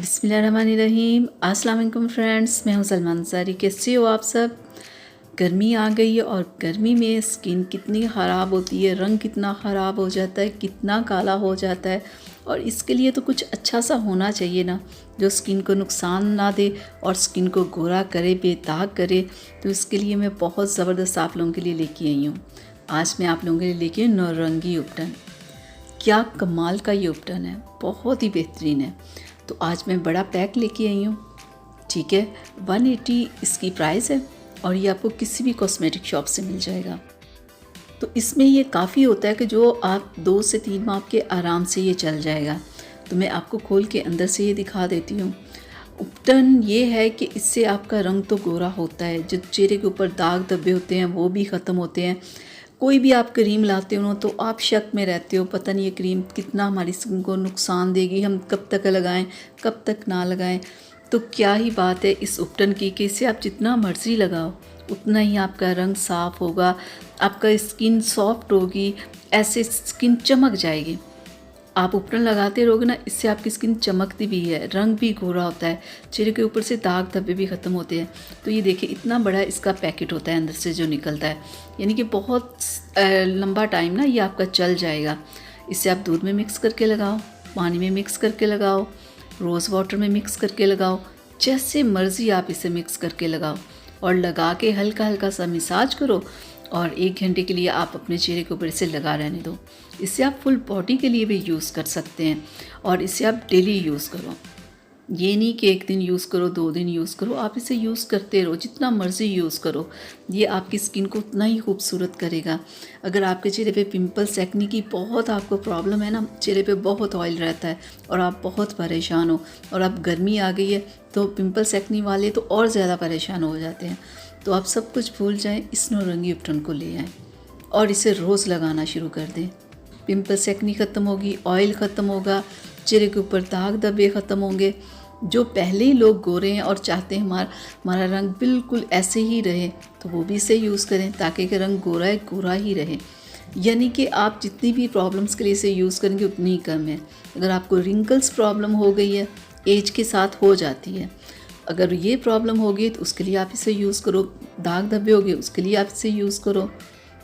बिस्मिल्लाहिर्रहमानिर्रहीम। अस्सलाम वालेकुम फ्रेंड्स, मैं हूं सलमान अंसारी। कैसे हो आप सब? गर्मी आ गई है और गर्मी में स्किन कितनी ख़राब होती है, रंग कितना ख़राब हो जाता है, कितना काला हो जाता है। और इसके लिए तो कुछ अच्छा सा होना चाहिए ना, जो स्किन को नुकसान ना दे और स्किन को गोरा करे, बेदाग करे। तो इसके लिए मैं बहुत ज़बरदस्त आप लोगों के लिए लेके आई हूँ। आज मैं आप लोगों के लिए लेके आई नौरंगी उपटन। क्या कमाल का ये उपटन है, बहुत ही बेहतरीन है। तो आज मैं बड़ा पैक लेके आई हूँ, ठीक है। 180 इसकी प्राइस है और ये आपको किसी भी कॉस्मेटिक शॉप से मिल जाएगा। तो इसमें ये काफ़ी होता है कि जो आप 2 से 3 माह के आराम से ये चल जाएगा। तो मैं आपको खोल के अंदर से ये दिखा देती हूँ। उपटन ये है कि इससे आपका रंग तो गोरा होता है, जो चेहरे के ऊपर दाग धब्बे होते हैं वो भी ख़त्म होते हैं। कोई भी आप क्रीम लाते हो तो आप शक में रहते हो, पता नहीं ये क्रीम कितना हमारी स्किन को नुकसान देगी, हम कब तक लगाएं कब तक ना लगाएं। तो क्या ही बात है इस उपटन की कि इसे आप जितना मर्ज़ी लगाओ उतना ही आपका रंग साफ़ होगा, आपका स्किन सॉफ्ट होगी, ऐसे स्किन चमक जाएगी। आप उपटन लगाते रहोगे ना, इससे आपकी स्किन चमकती भी है, रंग भी गोरा होता है, चेहरे के ऊपर से दाग धब्बे भी ख़त्म होते हैं। तो ये देखिए इतना बड़ा इसका पैकेट होता है अंदर से जो निकलता है, यानी कि बहुत लंबा टाइम ना ये आपका चल जाएगा। इसे आप दूध में मिक्स करके लगाओ, पानी में मिक्स करके लगाओ, रोज़ वाटर में मिक्स करके लगाओ, जैसे मर्ज़ी आप इसे मिक्स करके लगाओ और लगा के हल्का हल्का सा मसाज करो और 1 घंटे के लिए आप अपने चेहरे के ऊपर इसे लगा रहने दो। इसे आप फुल बॉडी के लिए भी यूज़ कर सकते हैं और इसे आप डेली यूज़ करो। ये नहीं कि 1 दिन यूज़ करो 2 दिन यूज़ करो, आप इसे यूज़ करते रहो, जितना मर्ज़ी यूज़ करो। ये आपकी स्किन को उतना ही खूबसूरत करेगा। अगर आपके चेहरे पे पिंपल्स, एक्ने की बहुत आपको प्रॉब्लम है ना, चेहरे पे बहुत ऑयल रहता है और आप बहुत परेशान हो, और अब गर्मी आ गई है तो पिंपल्स एक्ने वाले तो और ज़्यादा परेशान हो जाते हैं। तो आप सब कुछ भूल जाएं, इस नौरंगी उपटन को ले आएँ और इसे रोज़ लगाना शुरू कर दें। पिंपल्स एक्ने ख़त्म होगी, ऑयल ख़त्म होगा, चेहरे के ऊपर दाग धब्बे ख़त्म होंगे। जो पहले ही लोग गोरे हैं और चाहते हैं हमारा रंग बिल्कुल ऐसे ही रहे, तो वो भी इसे यूज़ करें ताकि कि रंग गोरा है गोरा ही रहे। यानी कि आप जितनी भी प्रॉब्लम्स के लिए इसे यूज़ करेंगे उतनी ही कम है। अगर आपको रिंकल्स प्रॉब्लम हो गई है, एज के साथ हो जाती है, अगर ये प्रॉब्लम होगी तो उसके लिए आप इसे यूज़ करो। दाग धब्बे हो गए उसके लिए आप इसे यूज़ करो,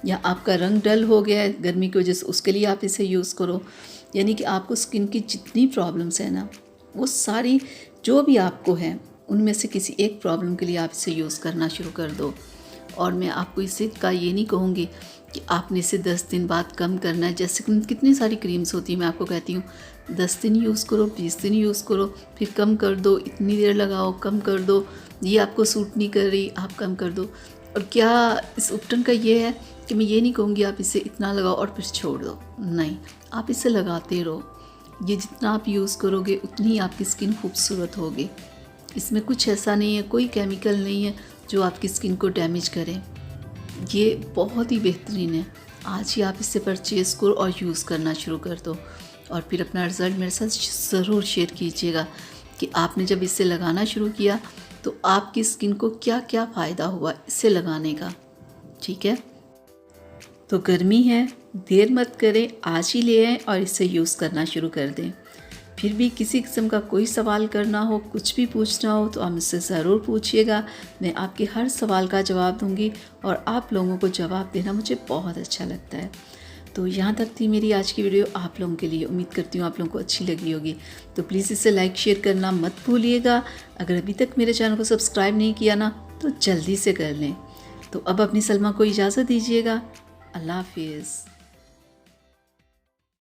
या आपका रंग डल हो गया है गर्मी की वजह से उसके लिए आप इसे यूज़ करो। यानी कि आपको स्किन की जितनी प्रॉब्लम्स है ना, वो सारी जो भी आपको है उनमें से किसी एक प्रॉब्लम के लिए आप इसे यूज़ करना शुरू कर दो। और मैं आपको इसे का ये नहीं कहूँगी कि आपने इसे 10 दिन बाद कम करना है। जैसे कितनी सारी क्रीम्स होती हैं, मैं आपको कहती हूँ 10 दिन यूज़ करो, 20 दिन यूज़ करो, फिर कम कर दो, इतनी देर लगाओ, कम कर दो, ये आपको सूट नहीं कर रही आप कम कर दो। और क्या इस उपटन का ये है कि मैं ये नहीं कहूँगी आप इसे इतना लगाओ और फिर छोड़ दो, नहीं, आप इसे लगाते रहो। ये जितना आप यूज़ करोगे उतनी आपकी स्किन खूबसूरत होगी। इसमें कुछ ऐसा नहीं है, कोई केमिकल नहीं है जो आपकी स्किन को डैमेज करे। ये बहुत ही बेहतरीन है। आज ही आप इसे परचेज़ करो और यूज़ करना शुरू कर दो और फिर अपना रिज़ल्ट मेरे साथ ज़रूर शेयर कीजिएगा कि आपने जब इसे लगाना शुरू किया तो आपकी स्किन को क्या क्या फ़ायदा हुआ इसे लगाने का, ठीक है। तो गर्मी है, देर मत करें, आज ही ले आएँ और इसे यूज़ करना शुरू कर दें। फिर भी किसी किस्म का कोई सवाल करना हो, कुछ भी पूछना हो तो आप मुझसे ज़रूर पूछिएगा। मैं आपके हर सवाल का जवाब दूंगी और आप लोगों को जवाब देना मुझे बहुत अच्छा लगता है। तो यहाँ तक थी मेरी आज की वीडियो आप लोगों के लिए। उम्मीद करती हूँ आप लोगों को अच्छी लगी होगी। तो प्लीज़ इसे लाइक शेयर करना मत भूलिएगा। अगर अभी तक मेरे चैनल को सब्सक्राइब नहीं किया ना तो जल्दी से कर लें। तो अब अपनी सलमा को इजाज़त दीजिएगा। अल्लाह हाफिज़।